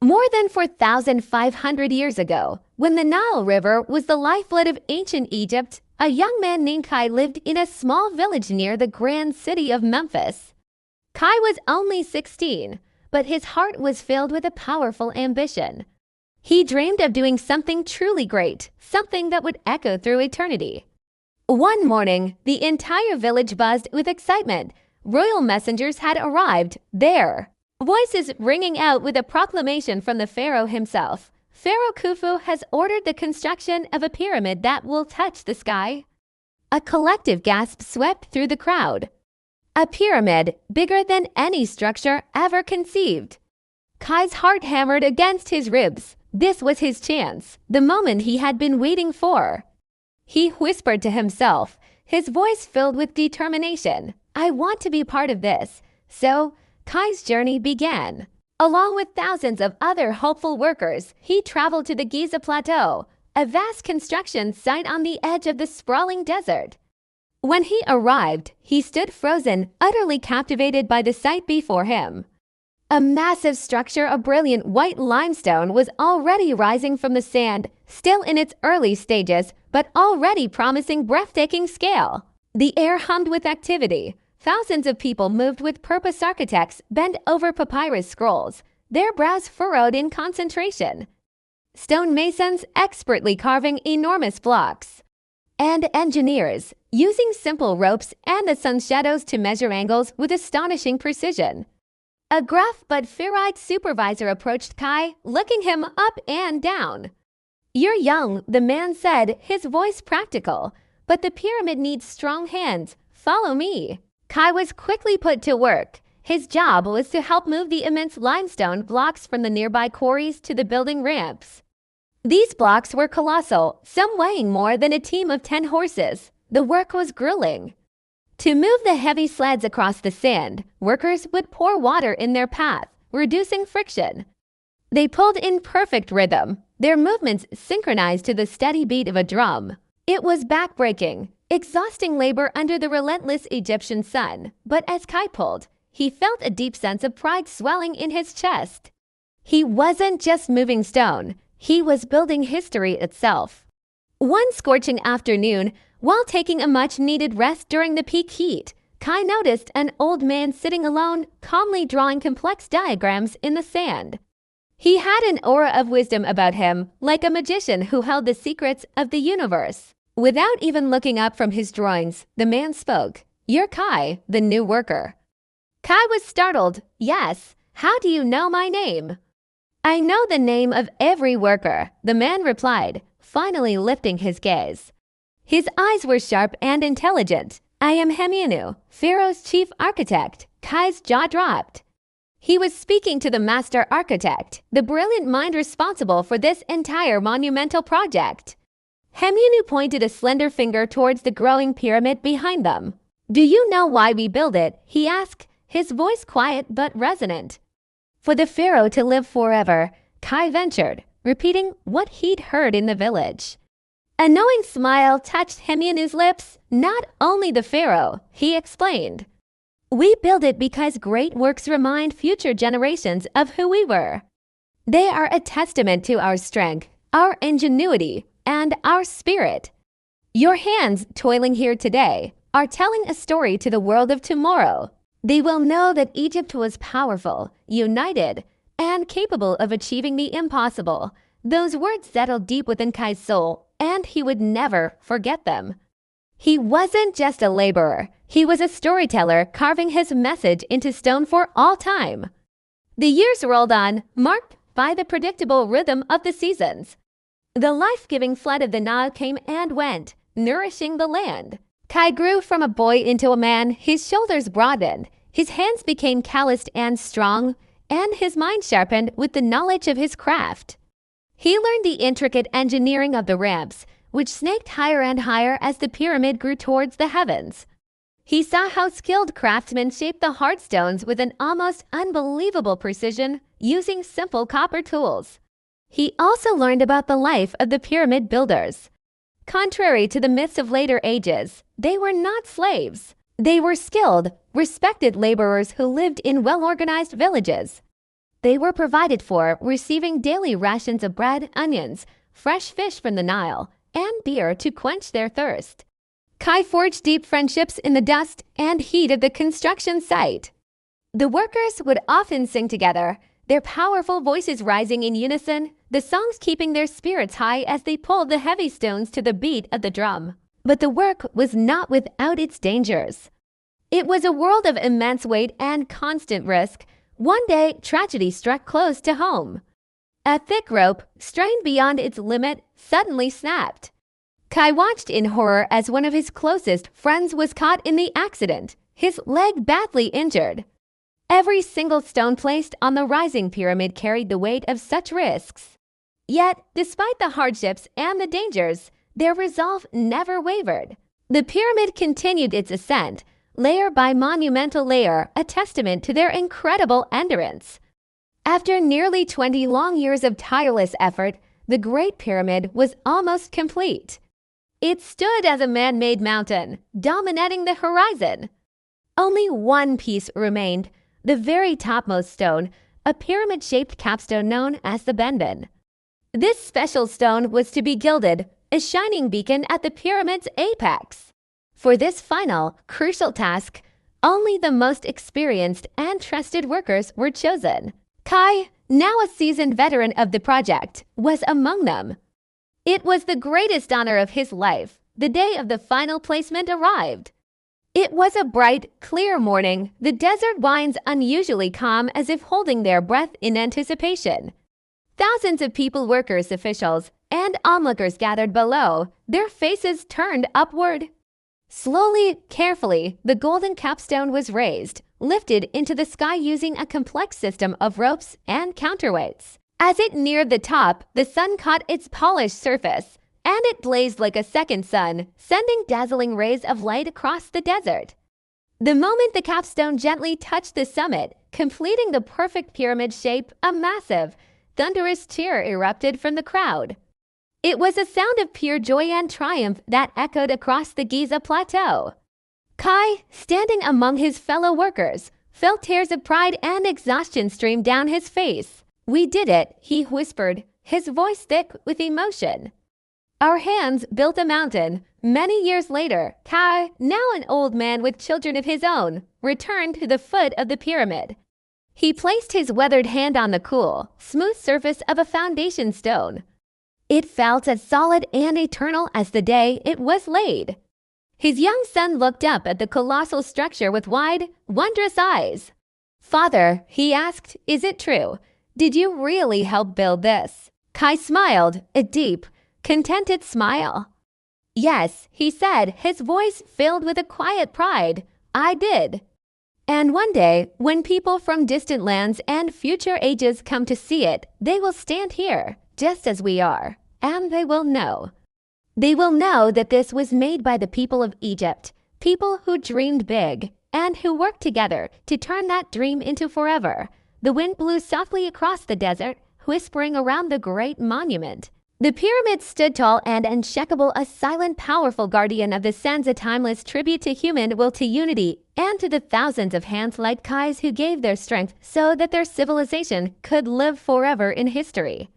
More than 4,500 years ago, when the Nile River was the lifeblood of ancient Egypt, a young man named Kai lived in a small village near the grand city of Memphis. Kai was only 16, but his heart was filled with a powerful ambition. He dreamed of doing something truly great, something that would echo through eternity. One morning, the entire village buzzed with excitement. Royal messengers had arrived there. Voices ringing out with a proclamation from the pharaoh himself. Pharaoh Khufu has ordered the construction of a pyramid that will touch the sky. A collective gasp swept through the crowd. A pyramid bigger than any structure ever conceived. Kai's heart hammered against his ribs. This was his chance, the moment he had been waiting for. He whispered to himself, his voice filled with determination. I want to be part of this. So, Kai's journey began. Along with thousands of other hopeful workers, he traveled to the Giza Plateau, a vast construction site on the edge of the sprawling desert. When he arrived, he stood frozen, utterly captivated by the sight before him. A massive structure of brilliant white limestone was already rising from the sand, still in its early stages, but already promising breathtaking scale. The air hummed with activity. Thousands of people moved with purpose. Architects bent over papyrus scrolls, their brows furrowed in concentration. Stone masons expertly carving enormous blocks. And engineers, using simple ropes and the sun's shadows to measure angles with astonishing precision. A gruff but fair-eyed supervisor approached Kai, looking him up and down. You're young, the man said, his voice practical, but the pyramid needs strong hands. Follow me. Kai was quickly put to work. His job was to help move the immense limestone blocks from the nearby quarries to the building ramps. These blocks were colossal, some weighing more than a team of 10 horses. The work was grueling. To move the heavy sleds across the sand, workers would pour water in their path, reducing friction. They pulled in perfect rhythm, their movements synchronized to the steady beat of a drum. It was backbreaking, exhausting labor under the relentless Egyptian sun, but as Kai pulled, he felt a deep sense of pride swelling in his chest. He wasn't just moving stone, he was building history itself. One scorching afternoon, while taking a much-needed rest during the peak heat, Kai noticed an old man sitting alone, calmly drawing complex diagrams in the sand. He had an aura of wisdom about him, like a magician who held the secrets of the universe. Without even looking up from his drawings, the man spoke. You're Kai, the new worker. Kai was startled. Yes, how do you know my name? I know the name of every worker, the man replied, finally lifting his gaze. His eyes were sharp and intelligent. I am Hemianu, Pharaoh's chief architect. Kai's jaw dropped. He was speaking to the master architect, the brilliant mind responsible for this entire monumental project. Hemianu pointed a slender finger towards the growing pyramid behind them. Do you know why we build it? He asked, his voice quiet but resonant. For the pharaoh to live forever, Kai ventured, repeating what he'd heard in the village. A knowing smile touched Hemianu's lips. Not only the pharaoh, he explained. We build it because great works remind future generations of who we were. They are a testament to our strength, our ingenuity, and our spirit. Your hands toiling here today are telling a story to the world of tomorrow. They will know that Egypt was powerful, united, and capable of achieving the impossible. Those words settled deep within Kai's soul, and he would never forget them. He wasn't just a laborer. He was a storyteller carving his message into stone for all time. The years rolled on, marked by the predictable rhythm of the seasons. The life-giving flood of the Nile came and went, nourishing the land. Kai grew from a boy into a man. His shoulders broadened, his hands became calloused and strong, and his mind sharpened with the knowledge of his craft. He learned the intricate engineering of the ramps, which snaked higher and higher as the pyramid grew towards the heavens. He saw how skilled craftsmen shaped the hard stones with an almost unbelievable precision, using simple copper tools. He also learned about the life of the pyramid builders. Contrary to the myths of later ages, they were not slaves. They were skilled, respected laborers who lived in well-organized villages. They were provided for, receiving daily rations of bread, onions, fresh fish from the Nile, and beer to quench their thirst. Kai forged deep friendships in the dust and heat of the construction site. The workers would often sing together, their powerful voices rising in unison, the songs keeping their spirits high as they pulled the heavy stones to the beat of the drum. But the work was not without its dangers. It was a world of immense weight and constant risk. One day, tragedy struck close to home. A thick rope, strained beyond its limit, suddenly snapped. Kai watched in horror as one of his closest friends was caught in the accident, his leg badly injured. Every single stone placed on the rising pyramid carried the weight of such risks. Yet, despite the hardships and the dangers, their resolve never wavered. The pyramid continued its ascent, layer by monumental layer, a testament to their incredible endurance. After nearly 20 long years of tireless effort, the Great Pyramid was almost complete. It stood as a man-made mountain, dominating the horizon. Only one piece remained, the very topmost stone, a pyramid-shaped capstone known as the Benben. This special stone was to be gilded, a shining beacon at the pyramid's apex. For this final, crucial task, only the most experienced and trusted workers were chosen. Kai, now a seasoned veteran of the project, was among them. It was the greatest honor of his life. The day of the final placement arrived. It was a bright, clear morning. The desert winds unusually calm, as if holding their breath in anticipation. Thousands of people, workers, officials, and onlookers gathered below, their faces turned upward. Slowly, carefully, the golden capstone was raised, lifted into the sky using a complex system of ropes and counterweights. As it neared the top, the sun caught its polished surface, and it blazed like a second sun, sending dazzling rays of light across the desert. The moment the capstone gently touched the summit, completing the perfect pyramid shape, a massive, thunderous cheer erupted from the crowd. It was a sound of pure joy and triumph that echoed across the Giza plateau. Kai, standing among his fellow workers, felt tears of pride and exhaustion stream down his face. "We did it," he whispered, his voice thick with emotion. "Our hands built a mountain." Many years later, Kai, now an old man with children of his own, returned to the foot of the pyramid. He placed his weathered hand on the cool, smooth surface of a foundation stone. It felt as solid and eternal as the day it was laid. His young son looked up at the colossal structure with wide, wondrous eyes. "Father," he asked, "is it true? Did you really help build this?" Kai smiled, a deep, contented smile. "Yes," he said, his voice filled with a quiet pride. "I did. And one day, when people from distant lands and future ages come to see it, they will stand here, just as we are, and they will know. They will know that this was made by the people of Egypt, people who dreamed big, and who worked together to turn that dream into forever." The wind blew softly across the desert, whispering around the great monument. The pyramid stood tall and unshakable, a silent, powerful guardian of the sands, a timeless tribute to human will, to unity, and to the thousands of hands like Kai's who gave their strength so that their civilization could live forever in history.